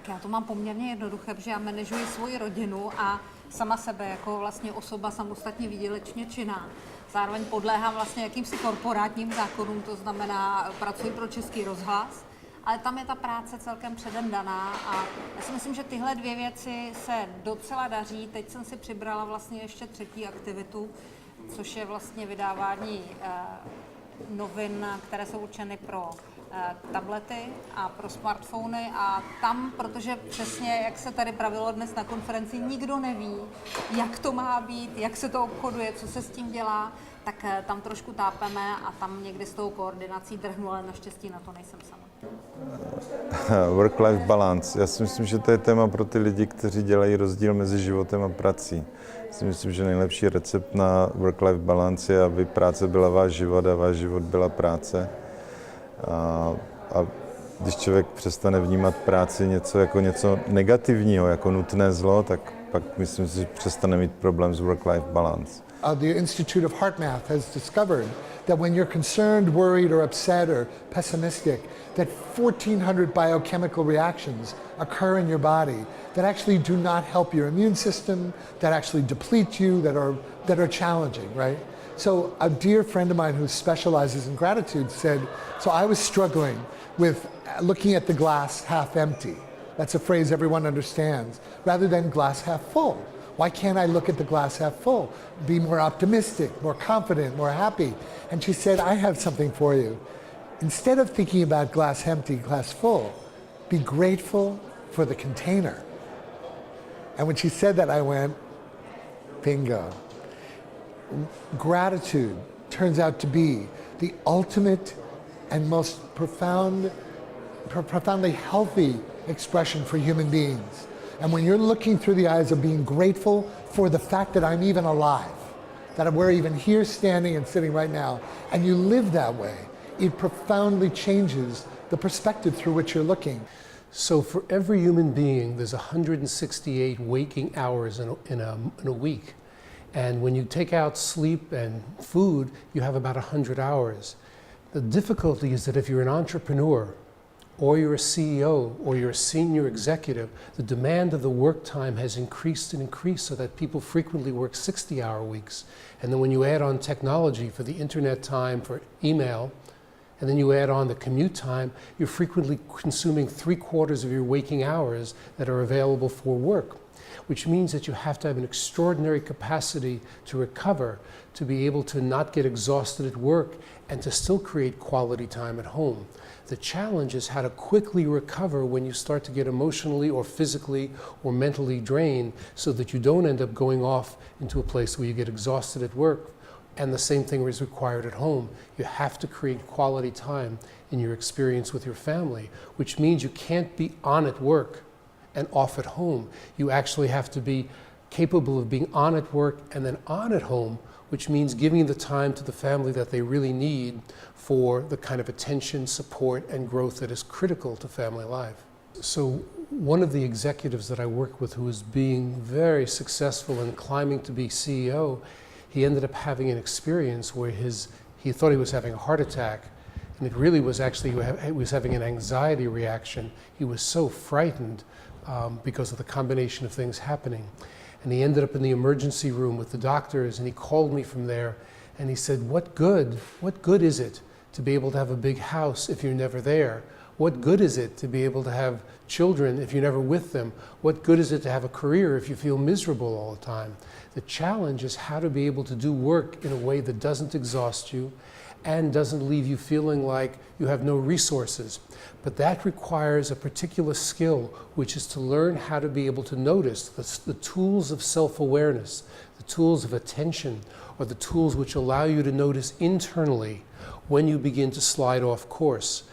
já to mám poměrně jednoduché, protože já manažuji svoji rodinu a sama sebe jako vlastně osoba samostatně výdělečně činná. Zároveň podléhám vlastně jakýmsi korporátním zákonům, to znamená pracuji pro Český rozhlas, ale tam je ta práce celkem předem daná a já si myslím, že tyhle dvě věci se docela daří. Teď jsem si přibrala vlastně ještě třetí aktivitu, což je vlastně vydávání novin, které jsou určeny pro tablety a pro smartfony a tam, protože přesně, jak se tady pravilo dnes na konferenci, nikdo neví, jak to má být, jak se to obchoduje, co se s tím dělá, tak tam trošku tápeme a tam někdy s tou koordinací drhnu, ale naštěstí na to nejsem sama. Work-life balance. Já si myslím, že to je téma pro ty lidi, kteří dělají rozdíl mezi životem a prací. Já si myslím, že nejlepší recept na work-life balance je, aby práce byla váš život a váš život byla práce. A když člověk přestane vnímat práci jako něco negativního, jako nutné zlo, tak pak myslím si, že přestane mít problém s work-life balance. The Institute of Heart Math has discovered that when you're concerned, worried, or upset, or pessimistic, that 1,400 biochemical reactions occur in your body that actually do not help your immune system, that actually deplete you, that are challenging, right? So a dear friend of mine who specializes in gratitude said, so I was struggling with looking at the glass half empty. That's a phrase everyone understands, rather than glass half full. Why can't I look at the glass half full? Be more optimistic, more confident, more happy. And she said, I have something for you. Instead of thinking about glass empty, glass full, be grateful for the container. And when she said that, I went, bingo. Gratitude turns out to be the ultimate and most profoundly healthy expression for human beings. And when you're looking through the eyes of being grateful for the fact that I'm even alive, that we're even here standing and sitting right now, and you live that way, it profoundly changes the perspective through which you're looking. So for every human being, there's 168 waking hours in a week. And when you take out sleep and food, you have about 100 hours. The difficulty is that if you're an entrepreneur, or you're a CEO, or you're a senior executive, the demand of the work time has increased and increased so that people frequently work 60-hour weeks. And then when you add on technology for the internet time, for email, and then you add on the commute time, you're frequently consuming 3/4 of your waking hours that are available for work, which means that you have to have an extraordinary capacity to recover, to be able to not get exhausted at work, and to still create quality time at home. The challenge is how to quickly recover when you start to get emotionally or physically or mentally drained so that you don't end up going off into a place where you get exhausted at work. And the same thing is required at home. You have to create quality time in your experience with your family, which means you can't be on at work and off at home. You actually have to be capable of being on at work and then on at home, which means giving the time to the family that they really need for the kind of attention, support, and growth that is critical to family life. So one of the executives that I work with who is being very successful in climbing to be CEO, he ended up having an experience where he thought he was having a heart attack, and it really was actually, he was having an anxiety reaction. He was so frightened because of the combination of things happening. And he ended up in the emergency room with the doctors, and he called me from there, and he said, what good is it to be able to have a big house if you're never there? What good is it to be able to have children if you're never with them? What good is it to have a career if you feel miserable all the time? The challenge is how to be able to do work in a way that doesn't exhaust you and doesn't leave you feeling like you have no resources. But that requires a particular skill, which is to learn how to be able to notice the tools of self-awareness, the tools of attention, or the tools which allow you to notice internally when you begin to slide off course,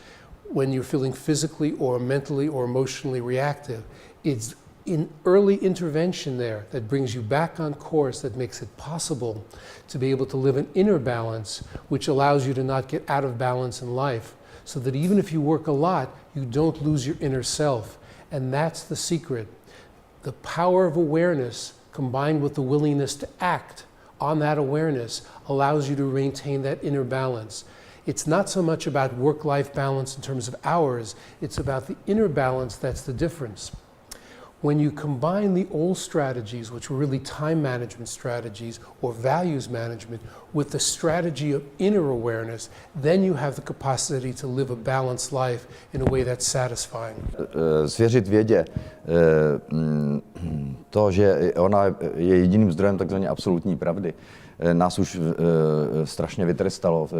when you're feeling physically or mentally or emotionally reactive. It's in early intervention there that brings you back on course, that makes it possible to be able to live an inner balance, which allows you to not get out of balance in life, so that even if you work a lot, you don't lose your inner self. And that's the secret. The power of awareness combined with the willingness to act on that awareness allows you to maintain that inner balance. It's not so much about work-life balance in terms of hours, it's about the inner balance that's the difference. When you combine the old strategies, which were really time management strategies or values management, with the strategy of inner awareness, then you have the capacity to live a balanced life in a way that's satisfying. Svěřit vědě to, že ona je jediným zdrojem takzvaně absolutní pravdy, nás už strašně vytrestalo v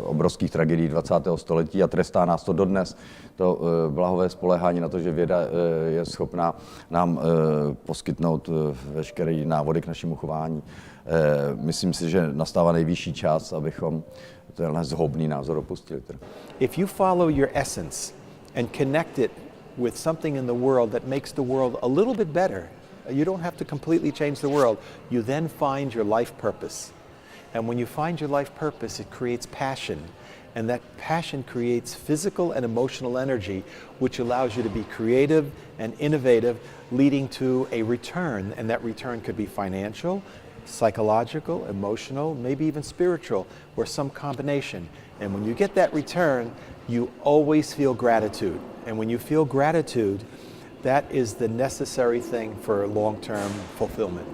obrovských tragédiích 20. století a trestá nás to dodnes. To blahové spoléhání na to, že věda je schopná nám poskytnout veškeré návody k našemu chování. Myslím si, že nastává nejvyšší čas, abychom tenhle zhoubný názor opustili. If you follow your essence and connect it with something in the world that makes the world a little bit better, you don't have to completely change the world. You then find your life purpose. And when you find your life purpose, it creates passion. And that passion creates physical and emotional energy, which allows you to be creative and innovative, leading to a return. And that return could be financial, psychological, emotional, maybe even spiritual, or some combination. And when you get that return, you always feel gratitude. And when you feel gratitude, that is the necessary thing for long-term fulfillment.